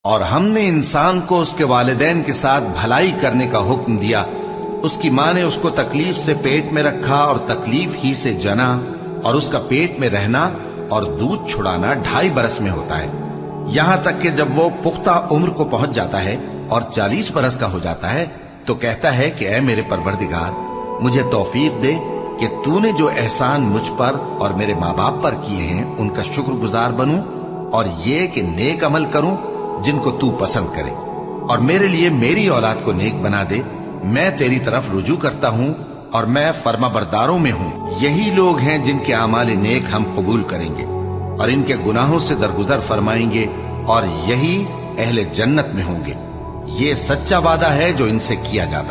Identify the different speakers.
Speaker 1: और हमने इंसान को उसके वालिदैन के साथ भलाई करने का हुक्म दिया। उसकी माँ ने उसको तकलीफ से पेट में रखा और तकलीफ ही से जना, और उसका पेट में रहना और दूध छुड़ाना 2.5 बरस में होता है, यहां तक कि जब वो पुख्ता उम्र को पहुंच जाता है और 40 बरस का हो जाता है तो कहता है कि ऐ मेरे परवरदिगार, मुझे तौफीक दे कि तूने जो एहसान मुझ पर और मेरे माँ बाप पर किए हैं उनका शुक्रगुजार बनूं, और ये कि नेक अमल करूं जिनको तू पसंद करे, और मेरे लिए मेरी औलाद को नेक बना दे। मैं तेरी तरफ रुजू करता हूं और मैं फर्माबरदारों में हूं। यही लोग हैं जिनके आमाल नेक हम कबूल करेंगे और इनके गुनाहों से दरगुजर फरमाएंगे, और यही अहले जन्नत में होंगे। ये सच्चा वादा है जो इनसे किया जाता